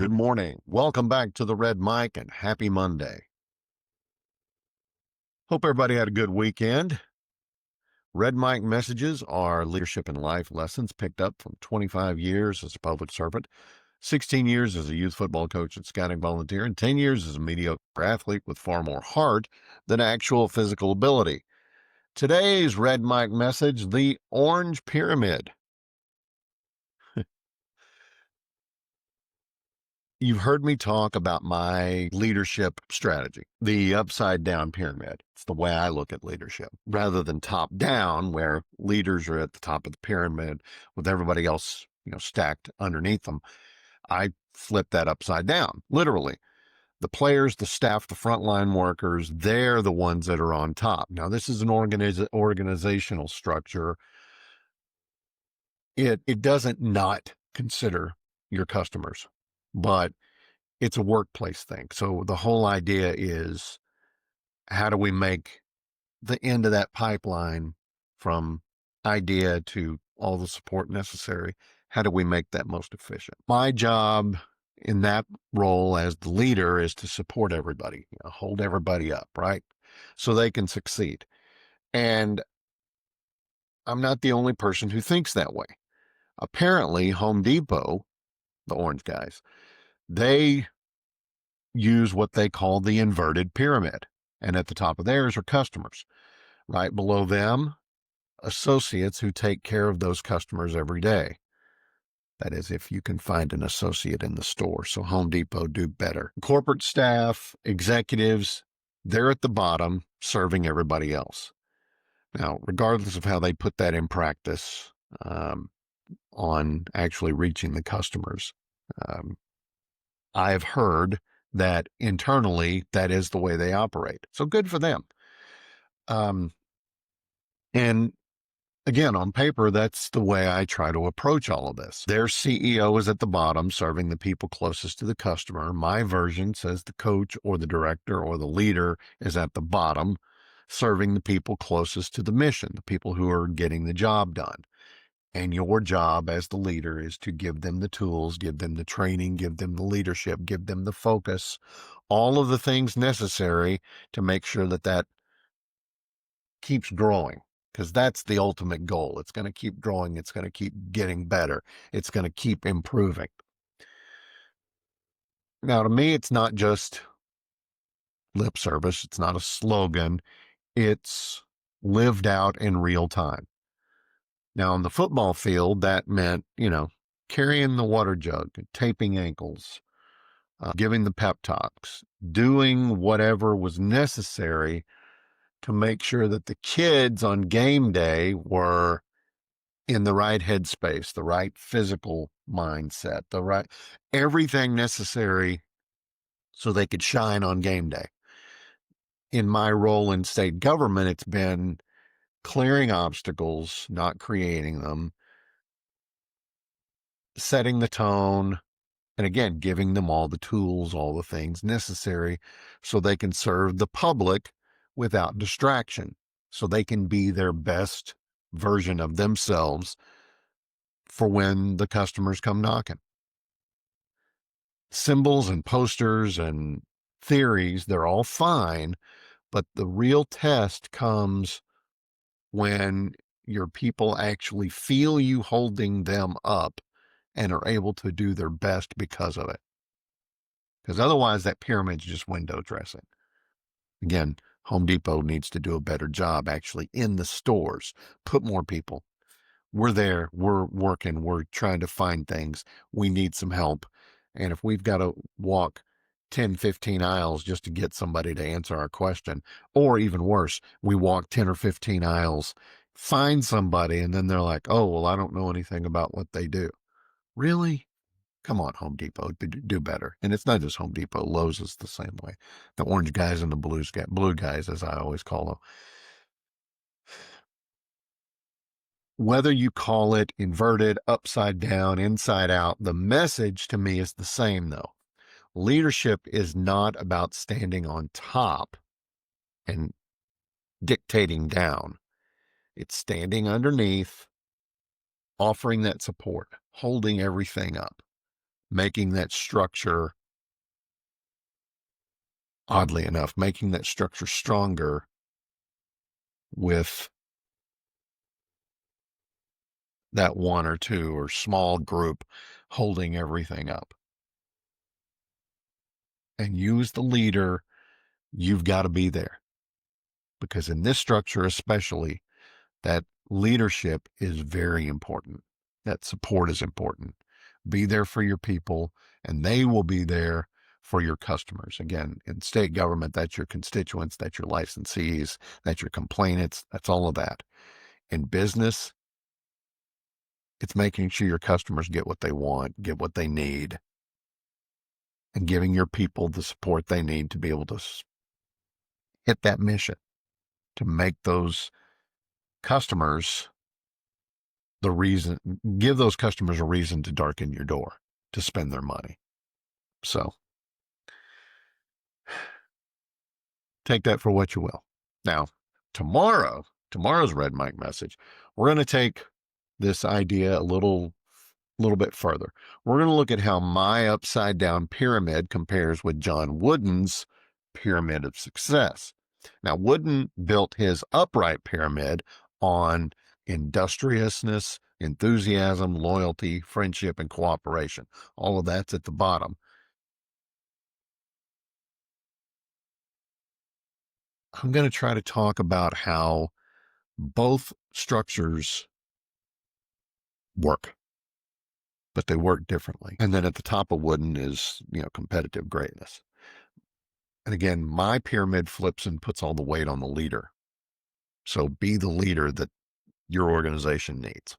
Good morning. Welcome back to the Red Mic and happy Monday. Hope everybody had a good weekend. Red Mic messages are leadership and life lessons picked up from 25 years as a public servant, 16 years as a youth football coach and scouting volunteer, and 10 years as a mediocre athlete with far more heart than actual physical ability. Today's Red Mic message, the Orange Pyramid. You've heard me talk about my leadership strategy, the upside down pyramid. It's the way I look at leadership rather than top down, where leaders are at the top of the pyramid with everybody else, stacked underneath them. I flip that upside down, literally. The players, the staff, the frontline workers, they're the ones that are on top. Now, this is an organizational structure. It doesn't not consider your customers, but it's a workplace thing. So the whole idea is, how do we make the end of that pipeline from idea to all the support necessary? How do we make that most efficient? My job in that role as the leader is to support everybody, hold everybody up, right? So they can succeed. And I'm not the only person who thinks that way. Apparently, Home Depot, the orange guys, they use what they call the inverted pyramid. And at the top of theirs are customers. Right below them, associates who take care of those customers every day. That is, if you can find an associate in the store. So Home Depot do better. Corporate staff, executives, they're at the bottom serving everybody else. Now, regardless of how they put that in practice on actually reaching the customers, I've heard that internally that is the way they operate. So good for them. And again, on paper, that's the way I try to approach all of this. Their CEO is at the bottom, serving the people closest to the customer. My version says the coach or the director or the leader is at the bottom, serving the people closest to the mission, the people who are getting the job done. And your job as the leader is to give them the tools, give them the training, give them the leadership, give them the focus, all of the things necessary to make sure that that keeps growing. Because that's the ultimate goal. It's going to keep growing. It's going to keep getting better. It's going to keep improving. Now, to me, it's not just lip service. It's not a slogan. It's lived out in real time. Now, on the football field, that meant, carrying the water jug, taping ankles, giving the pep talks, doing whatever was necessary to make sure that the kids on game day were in the right headspace, the right physical mindset, everything necessary so they could shine on game day. In my role in state government, it's been clearing obstacles, not creating them, setting the tone, and again, giving them all the tools, all the things necessary so they can serve the public without distraction, so they can be their best version of themselves for when the customers come knocking. Symbols and posters and theories, they're all fine, but the real test comes when your people actually feel you holding them up and are able to do their best because of it. Because otherwise, that pyramid's just window dressing. Again, Home Depot needs to do a better job actually in the stores, put more people. We're there, we're working, we're trying to find things. We need some help. And if we've got to walk 10, 15 aisles just to get somebody to answer our question, or even worse, we walk 10 or 15 aisles, find somebody, and then they're like, oh, well, I don't know anything about what they do. Really? Come on, Home Depot, do better. And it's not just Home Depot. Lowe's is the same way. The orange guys and the blue guys, as I always call them. Whether you call it inverted, upside down, inside out, the message to me is the same, though. Leadership is not about standing on top and dictating down. It's standing underneath, offering that support, holding everything up. making that structure, oddly enough, making that structure stronger with that one or two or small group holding everything up. And you as the leader, you've got to be there, because in this structure especially, that leadership is very important. That support is important. Be there for your people, and they will be there for your customers. Again, in state government, that's your constituents, that's your licensees, that's your complainants, that's all of that. In business, it's making sure your customers get what they want, get what they need, and giving your people the support they need to be able to hit that mission, to make those customers give those customers a reason to darken your door, to spend their money. So take that for what you will. Now, tomorrow's Red Mike message, we're going to take this idea a little bit further. We're going to look at how my upside down pyramid compares with John Wooden's pyramid of success. Now, Wooden built his upright pyramid on industriousness, enthusiasm, loyalty, friendship, and cooperation. All of that's at the bottom. I'm going to try to talk about how both structures work, but they work differently. And then at the top of Wooden is, competitive greatness. And again, my pyramid flips and puts all the weight on the leader. So be the leader that your organization needs.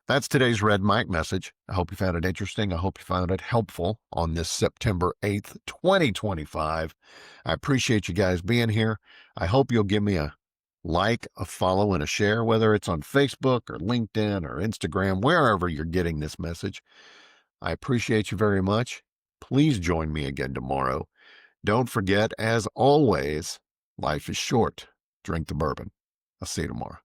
That's today's Red Mike message. I hope you found it interesting. I hope you found it helpful on this September 8th, 2025. I appreciate you guys being here. I hope you'll give me a like, a follow, and a share, whether it's on Facebook or LinkedIn or Instagram, wherever you're getting this message. I appreciate you very much. Please join me again tomorrow. Don't forget, as always, life is short. Drink the bourbon. I'll see you tomorrow.